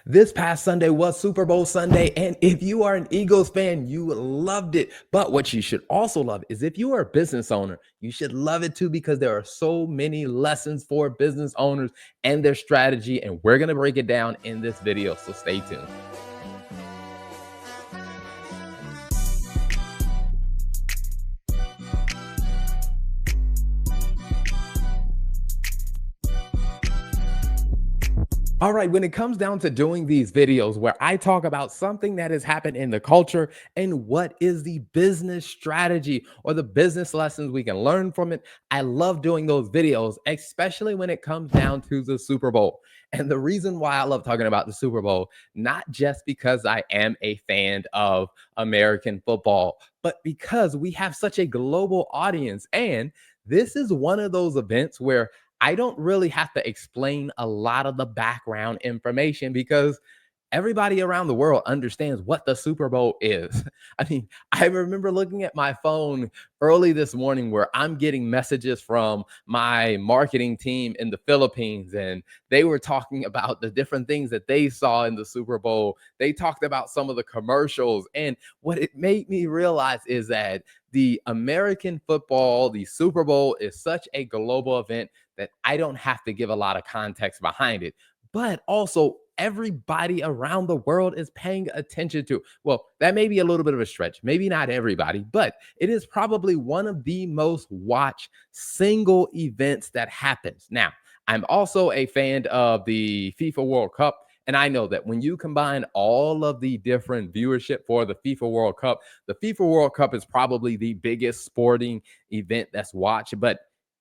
This past Sunday was Super Bowl Sunday, and if you are an Eagles fan, you loved it. But what you should also love is if you are a business owner, you should love it too because there are so many lessons for business owners and their strategy, and we're going to break it down in this video, so stay tuned. All right, when it comes down to doing these videos where I talk about something that has happened in the culture and what is the business strategy or the business lessons we can learn from it, I love doing those videos, especially when it comes down to the Super Bowl. And the reason why I love talking about the Super Bowl, not just because I am a fan of American football, but because we have such a global audience. And this is one of those events where I don't really have to explain a lot of the background information because everybody around the world understands what the Super Bowl is. I mean, I remember looking at my phone early this morning where I'm getting messages from my marketing team in the Philippines, and they were talking about the different things that they saw in the Super Bowl. They talked about some of the commercials. And what it made me realize is that the American football, the Super Bowl, is such a global event that I don't have to give a lot of context behind it. But also, everybody around the world is paying attention to. Well, that may be a little bit of a stretch. Maybe not everybody, but it is probably one of the most watched single events that happens. Now, I'm also a fan of the FIFA World Cup. And I know that when you combine all of the different viewership for the FIFA World Cup, the FIFA World Cup is probably the biggest sporting event that's watched, but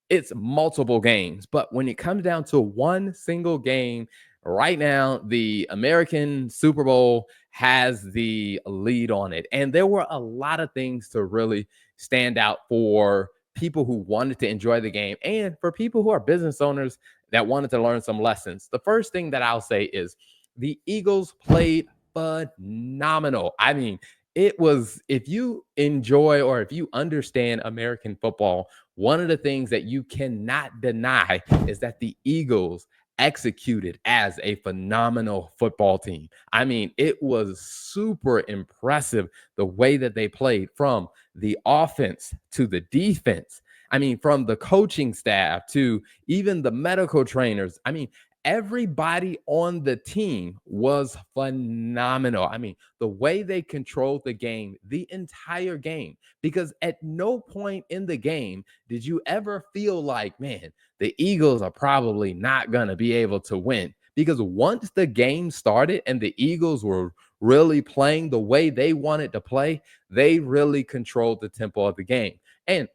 it's multiple games. But when it comes down to one single game, right now, the American Super Bowl has the lead on it. And there were a lot of things to really stand out for people who wanted to enjoy the game and for people who are business owners that wanted to learn some lessons. The first thing that I'll say is the Eagles played phenomenal. I mean, it was, if you enjoy or if you understand American football, one of the things that you cannot deny is that the Eagles executed as a phenomenal football team. I mean, it was super impressive the way that they played, from the offense to the defense. I mean, from the coaching staff to even the medical trainers. I mean, everybody on the team was phenomenal. I mean, the way they controlled the game, the entire game, because at no point in the game did you ever feel like, man, the Eagles are probably not going to be able to win. Because once the game started and the Eagles were really playing the way they wanted to play, they really controlled the tempo of the game. And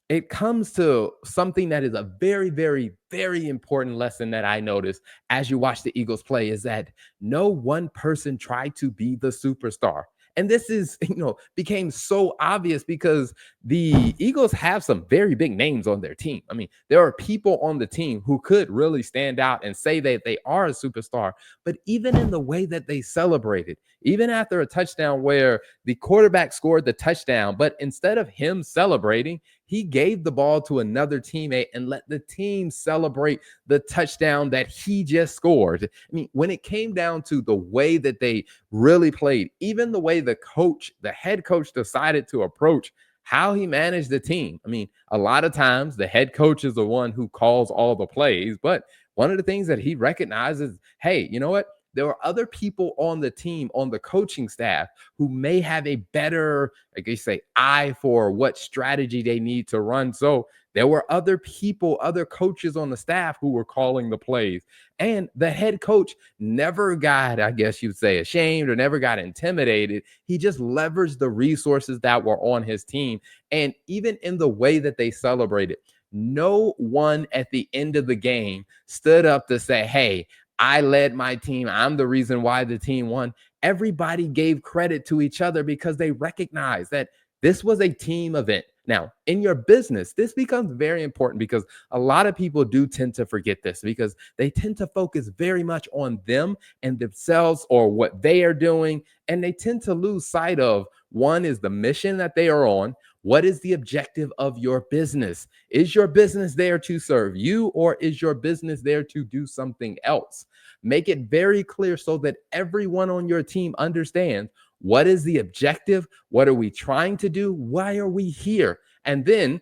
it comes to something that is a very, very, very important lesson that I noticed as you watch the Eagles play, is that no one person tried to be the superstar. And this is, became so obvious because the Eagles have some very big names on their team. I mean, there are people on the team who could really stand out and say that they are a superstar. But even in the way that they celebrated, even after a touchdown where the quarterback scored the touchdown, but instead of him celebrating, he gave the ball to another teammate and let the team celebrate the touchdown that he just scored. I mean, when it came down to the way that they really played, even the way the head coach decided to approach how he managed the team. I mean, a lot of times the head coach is the one who calls all the plays, but one of the things that he recognizes, hey, you know what? There are other people on the team, on the coaching staff, who may have a better, like they say, eye for what strategy they need to run. So there were other people, other coaches on the staff who were calling the plays. And the head coach never got, I guess you'd say, ashamed or never got intimidated. He just leveraged the resources that were on his team. And even in the way that they celebrated, no one at the end of the game stood up to say, hey, I led my team, I'm the reason why the team won. Everybody gave credit to each other because they recognized that this was a team event. Now, in your business, this becomes very important because a lot of people do tend to forget this because they tend to focus very much on them and themselves or what they are doing. And they tend to lose sight of, one is the mission that they are on. What is the objective of your business? Is your business there to serve you, or is your business there to do something else? Make it very clear so that everyone on your team understands what is the objective, what are we trying to do, why are we here? And then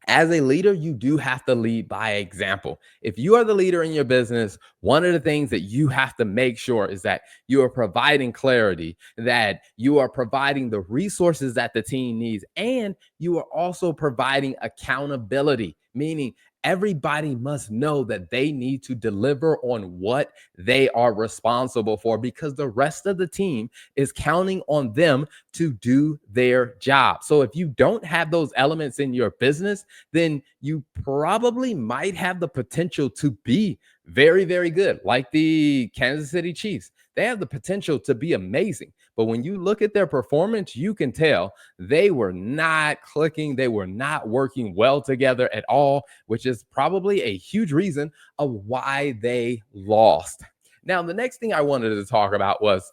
as a leader, you do have to lead by example. If you are the leader in your business, one of the things that you have to make sure is that you are providing clarity, that you are providing the resources that the team needs, and you are also providing accountability, meaning everybody must know that they need to deliver on what they are responsible for because the rest of the team is counting on them to do their job. So if you don't have those elements in your business, then you probably might have the potential to be very, very good, like the Kansas City Chiefs. They have the potential to be amazing. But when you look at their performance, you can tell they were not clicking. They were not working well together at all, which is probably a huge reason of why they lost. Now, the next thing I wanted to talk about was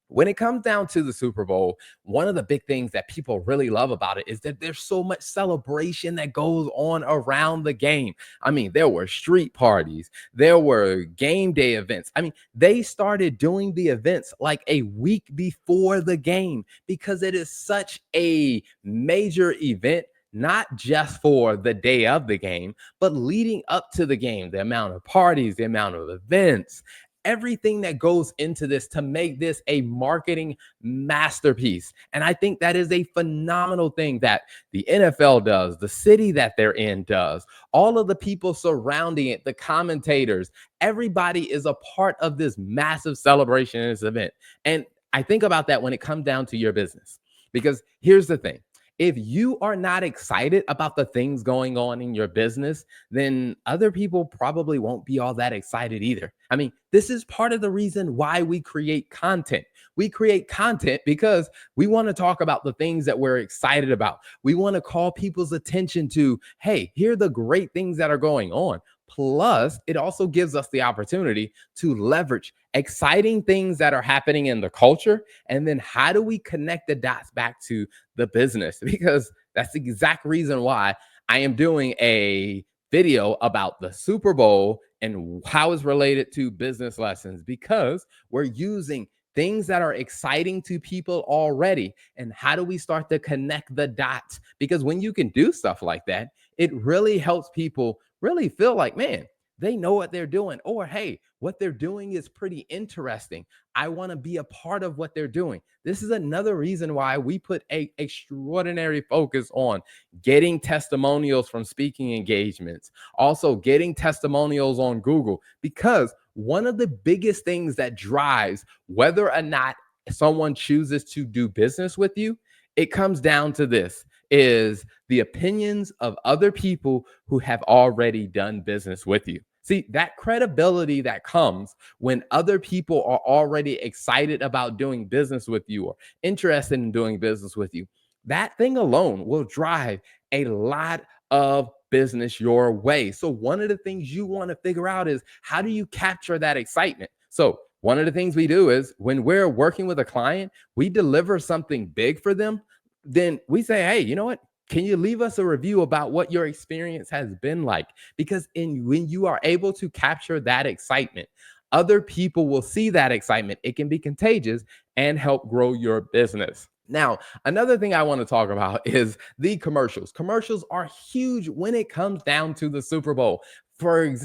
when it comes down to the Super Bowl, one of the big things that people really love about it is that there's so much celebration that goes on around the game. I mean, there were street parties, there were game day events. I mean, they started doing the events like a week before the game because it is such a major event. Not just for the day of the game, but leading up to the game, the amount of parties, the amount of events, everything that goes into this to make this a marketing masterpiece. And I think that is a phenomenal thing that the NFL does, the city that they're in does, all of the people surrounding it, the commentators, everybody is a part of this massive celebration in this event. And I think about that when it comes down to your business, because here's the thing. If you are not excited about the things going on in your business, then other people probably won't be all that excited either. I mean, this is part of the reason why we create content. We create content because we want to talk about the things that we're excited about. We want to call people's attention to, hey, here are the great things that are going on. Plus, it also gives us the opportunity to leverage exciting things that are happening in the culture. And then how do we connect the dots back to the business? Because that's the exact reason why I am doing a video about the Super Bowl and how it's related to business lessons, because we're using things that are exciting to people already. And how do we start to connect the dots? Because when you can do stuff like that, it really helps people really feel like, man, they know what they're doing, or hey, what they're doing is pretty interesting. I want to be a part of what they're doing. This is another reason why we put a extraordinary focus on getting testimonials from speaking engagements, also getting testimonials on Google, because one of the biggest things that drives whether or not someone chooses to do business with you, it comes down to this, is the opinions of other people who have already done business with you. See, that credibility that comes when other people are already excited about doing business with you or interested in doing business with you, that thing alone will drive a lot of business your way. So, one of the things you want to figure out is how do you capture that excitement? So, one of the things we do is when we're working with a client, we deliver something big for them, then we say, hey, you know what? Can you leave us a review about what your experience has been like? Because when you are able to capture that excitement, other people will see that excitement. It can be contagious and help grow your business. Now, another thing I want to talk about is the commercials. Commercials are huge when it comes down to the Super Bowl. For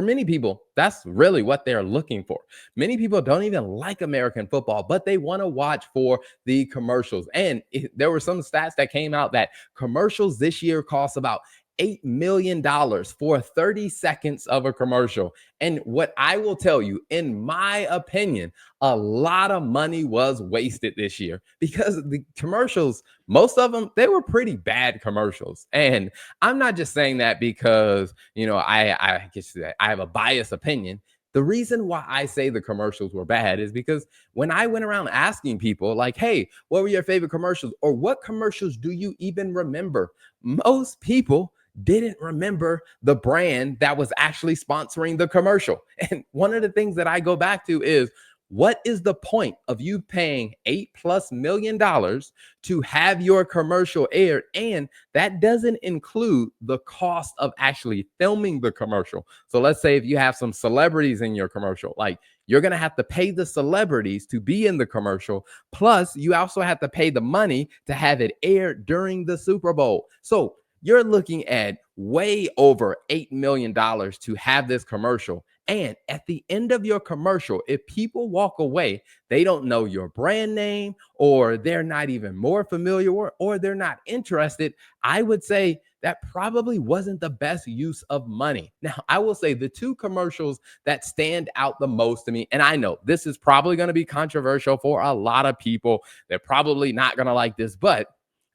many people, that's really what they're looking for. Many people don't even like American football, but they want to watch for the commercials. And there were some stats that came out that commercials this year cost about $8 million for 30 seconds of a commercial. And what I will tell you, in my opinion, a lot of money was wasted this year because the commercials, most of them, they were pretty bad commercials. And I'm not just saying that because, I guess I have a biased opinion. The reason why I say the commercials were bad is because when I went around asking people, like, hey, what were your favorite commercials? Or what commercials do you even remember? Most people didn't remember the brand that was actually sponsoring the commercial. And one of the things that I go back to is, what is the point of you paying $8+ million to have your commercial aired? And that doesn't include the cost of actually filming the commercial. So let's say if you have some celebrities in your commercial, like you're going to have to pay the celebrities to be in the commercial. Plus, you also have to pay the money to have it aired during the Super Bowl. So you're looking at way over $8 million to have this commercial. And at the end of your commercial, if people walk away, they don't know your brand name, or they're not even more familiar, or they're not interested, I would say that probably wasn't the best use of money. Now, I will say the two commercials that stand out the most to me, and I know this is probably going to be controversial for a lot of people. They're probably not going to like this, but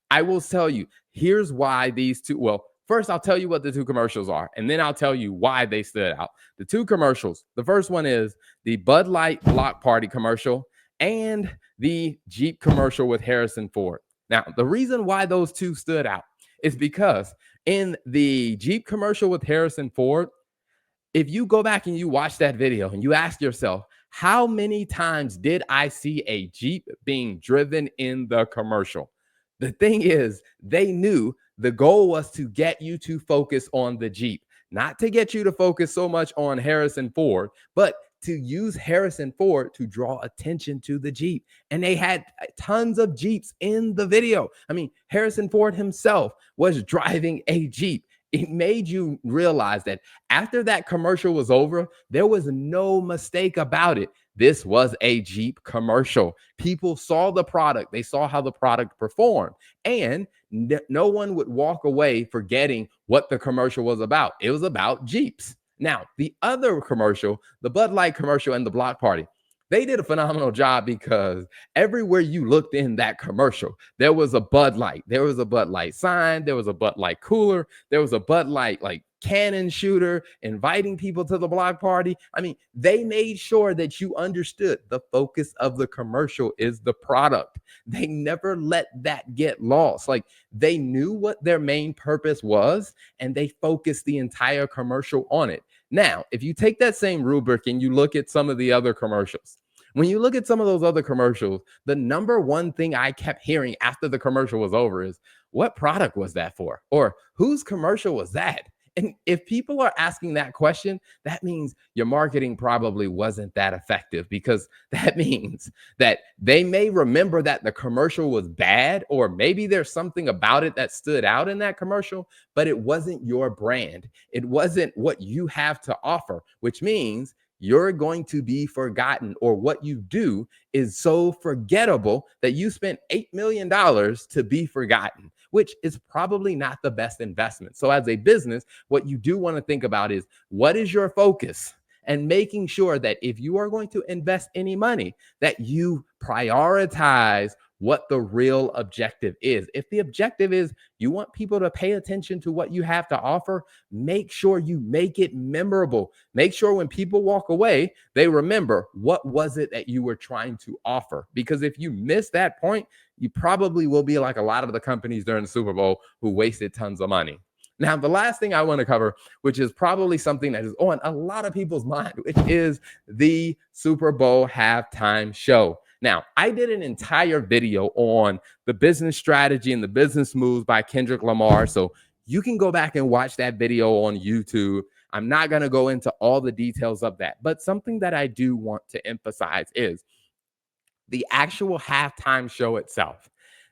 I will tell you, here's why these two, well, first I'll tell you what the two commercials are, and then I'll tell you why they stood out. The two commercials, the first one is the Bud Light Block Party commercial and the Jeep commercial with Harrison Ford. Now, the reason why those two stood out is because in the Jeep commercial with Harrison Ford, if you go back and you watch that video and you ask yourself, how many times did I see a Jeep being driven in the commercial? The thing is, they knew the goal was to get you to focus on the Jeep, not to get you to focus so much on Harrison Ford, but to use Harrison Ford to draw attention to the Jeep. And they had tons of Jeeps in the video. I mean, Harrison Ford himself was driving a Jeep. It made you realize that after that commercial was over, there was no mistake about it. This was a Jeep commercial. People saw the product, they saw how the product performed, and no one would walk away forgetting what the commercial was about. It was about Jeeps. Now, the other commercial, the Bud Light commercial and the block party, they did a phenomenal job because everywhere you looked in that commercial, there was a Bud Light. There was a Bud Light sign. There was a Bud Light cooler. There was a Bud Light like cannon shooter inviting people to the block party. I mean, they made sure that you understood the focus of the commercial is the product. They never let that get lost. Like they knew what their main purpose was and they focused the entire commercial on it. Now, if you take that same rubric and you look at some of the other commercials, when you look at some of those other commercials, the number one thing I kept hearing after the commercial was over is, what product was that for? Or whose commercial was that? And if people are asking that question, that means your marketing probably wasn't that effective, because that means that they may remember that the commercial was bad, or maybe there's something about it that stood out in that commercial, but it wasn't your brand. It wasn't what you have to offer, which means you're going to be forgotten, or what you do is so forgettable that you spent $8 million to be forgotten, which is probably not the best investment. So as a business, what you do want to think about is, what is your focus? And making sure that if you are going to invest any money, that you prioritize what the real objective is. If the objective is you want people to pay attention to what you have to offer, make sure you make it memorable. Make sure when people walk away, they remember what was it that you were trying to offer. Because if you miss that point, you probably will be like a lot of the companies during the Super Bowl who wasted tons of money. Now, the last thing I want to cover, which is probably something that is on a lot of people's mind, which is the Super Bowl halftime show. Now, I did an entire video on the business strategy and the business moves by Kendrick Lamar. So you can go back and watch that video on YouTube. I'm not going to go into all the details of that, but something that I do want to emphasize is the actual halftime show itself.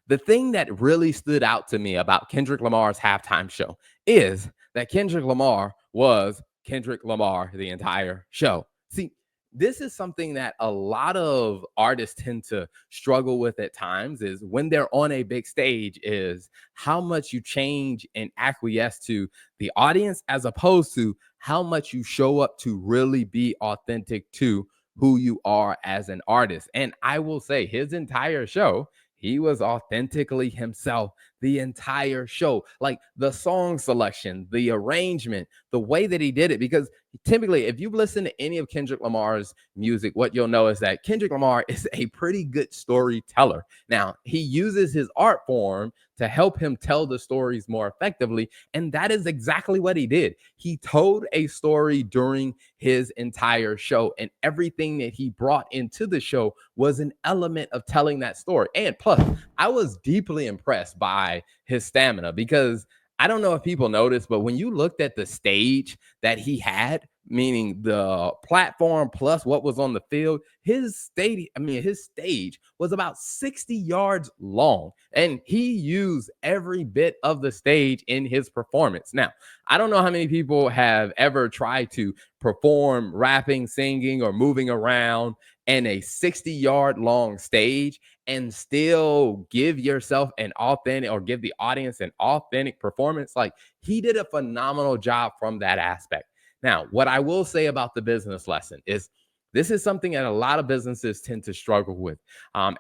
The thing that really stood out to me about Kendrick Lamar's halftime show is that Kendrick Lamar was Kendrick Lamar the entire show. See, this is something that a lot of artists tend to struggle with at times, is when they're on a big stage, is how much you change and acquiesce to the audience, as opposed to how much you show up to really be authentic to who you are as an artist. And I will say his entire show, he was authentically himself the entire show. Like the song selection, the arrangement, the way that he did it, because typically, if you've listened to any of Kendrick Lamar's music, what you'll know is that Kendrick Lamar is a pretty good storyteller. Now, he uses his art form to help him tell the stories more effectively. And that is exactly what he did. He told a story during his entire show, and everything that he brought into the show was an element of telling that story. And plus, I was deeply impressed by his stamina because I don't know if people noticed, but when you looked at the stage that he had, meaning the platform plus what was on the field, his stage was about 60 yards long, and he used every bit of the stage in his performance. Now, I don't know how many people have ever tried to perform rapping, singing, or moving around in a 60-yard long stage and still give yourself an authentic, or give the audience an authentic performance. Like, he did a phenomenal job from that aspect. Now, what I will say about the business lesson is this is something that a lot of businesses tend to struggle with,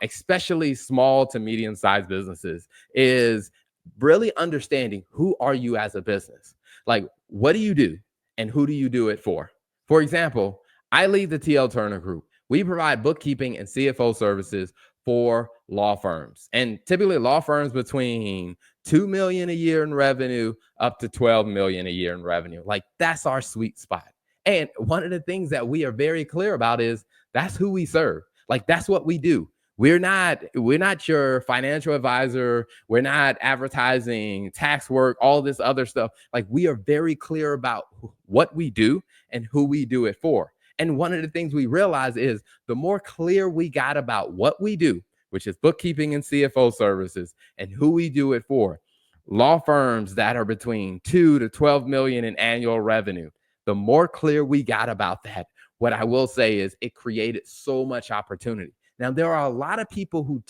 especially small to medium sized businesses, is really understanding who are you as a business? Like, what do you do and who do you do it for? For example, I lead the TL Turner Group. We provide bookkeeping and CFO services for law firms, and typically law firms between 2 million a year in revenue up to 12 million a year in revenue. Like, that's our sweet spot. And one of the things that we are very clear about is that's who we serve. Like, that's what we do. We're not your financial advisor. We're not advertising tax work, all this other stuff. Like, we are very clear about what we do and who we do it for. And one of the things we realize is the more clear we got about what we do, which is bookkeeping and CFO services, and who we do it for, law firms that are between 2 to 12 million in annual revenue, the more clear we got about that, what I will say is it created so much opportunity. Now, there are a lot of people who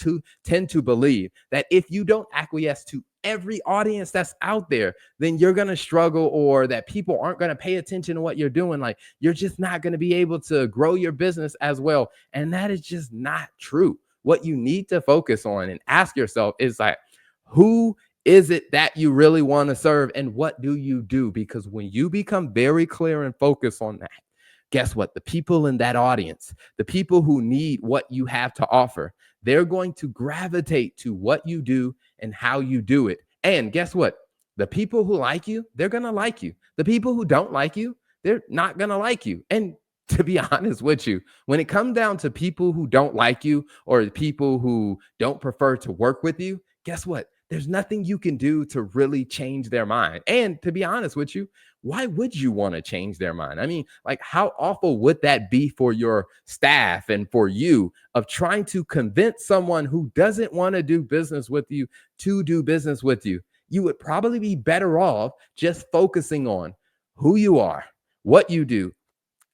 tend to believe that if you don't acquiesce to every audience that's out there, then you're going to struggle, or that people aren't going to pay attention to what you're doing. Like, you're just not going to be able to grow your business as well. And that is just not true. What you need to focus on and ask yourself is like, who is it that you really want to serve, and what do you do? Because when you become very clear and focused on that, guess what? The people in that audience, the people who need what you have to offer, they're going to gravitate to what you do and how you do it. And guess what? The people who like you, they're going to like you. The people who don't like you, they're not going to like you. And to be honest with you, when it comes down to people who don't like you, or people who don't prefer to work with you, guess what? There's nothing you can do to really change their mind. And to be honest with you, why would you want to change their mind? I mean, like, how awful would that be for your staff and for you, of trying to convince someone who doesn't want to do business with you to do business with you? You would probably be better off just focusing on who you are, what you do,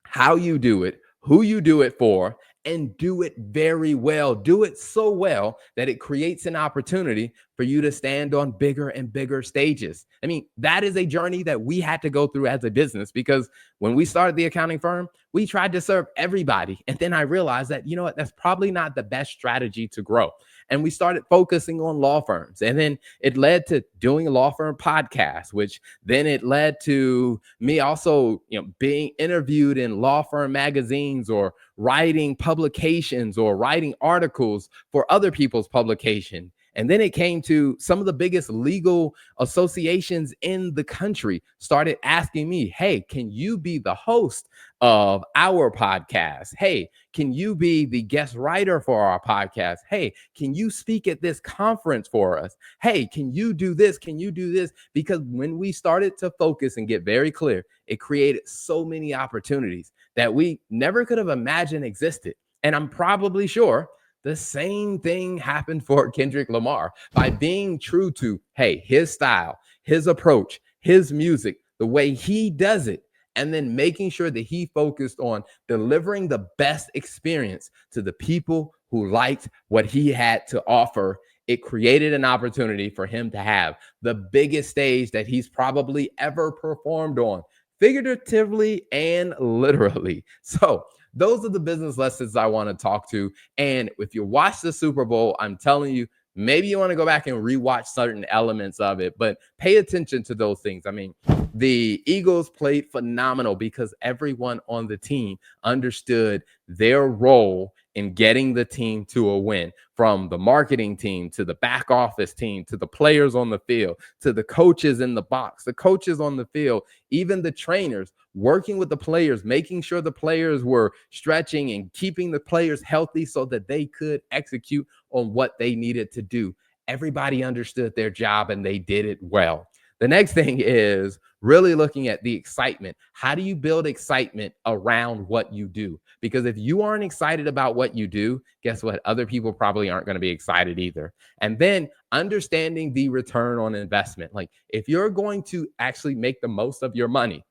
how you do it, who you do it for, and do it very well. Do it so well that it creates an opportunity for you to stand on bigger and bigger stages. I mean, that is a journey that we had to go through as a business, because when we started the accounting firm, we tried to serve everybody. And then I realized that, you know what, that's probably not the best strategy to grow. And we started focusing on law firms. And then it led to doing a law firm podcast, which then it led to me also, being interviewed in law firm magazines, or writing publications, or writing articles for other people's publication. And then it came to some of the biggest legal associations in the country started asking me, hey, can you be the host of our podcast? Hey, can you be the guest writer for our podcast? Hey, can you speak at this conference for us? Hey, can you do this? Can you do this? Because when we started to focus and get very clear, it created so many opportunities that we never could have imagined existed. And I'm probably sure the same thing happened for Kendrick Lamar by being true to, hey, his style, his approach, his music, the way he does it, and then making sure that he focused on delivering the best experience to the people who liked what he had to offer. It created an opportunity for him to have the biggest stage that he's probably ever performed on, figuratively and literally. So those are the business lessons I want to talk to. And if you watch the Super Bowl, I'm telling you, maybe you want to go back and rewatch certain elements of it, but pay attention to those things. I mean, the Eagles played phenomenal because everyone on the team understood their role in getting the team to a win, from the marketing team to the back office team to the players on the field to the coaches in the box, the coaches on the field, even the trainers working with the players, making sure the players were stretching and keeping the players healthy so that they could execute on what they needed to do. Everybody understood their job and they did it well. The next thing is really looking at the excitement. How do you build excitement around what you do? Because if you aren't excited about what you do, guess what? Other people probably aren't going to be excited either. And then understanding the return on investment. Like, if you're going to actually make the most of your money,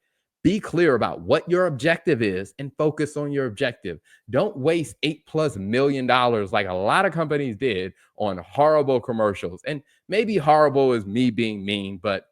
be clear about what your objective is and focus on your objective. Don't waste $8+ million like a lot of companies did on horrible commercials. And maybe horrible is me being mean, but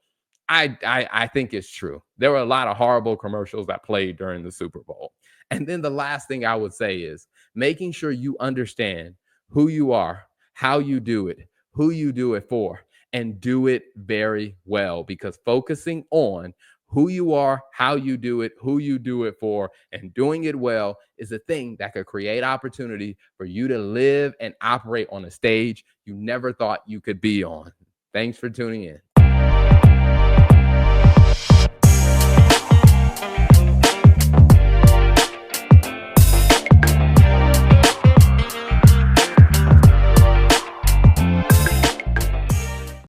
I think it's true. There were a lot of horrible commercials that played during the Super Bowl. And then the last thing I would say is making sure you understand who you are, how you do it, who you do it for, and do it very well. Because focusing on who you are, how you do it, who you do it for, and doing it well is a thing that could create opportunity for you to live and operate on a stage you never thought you could be on. Thanks for tuning in.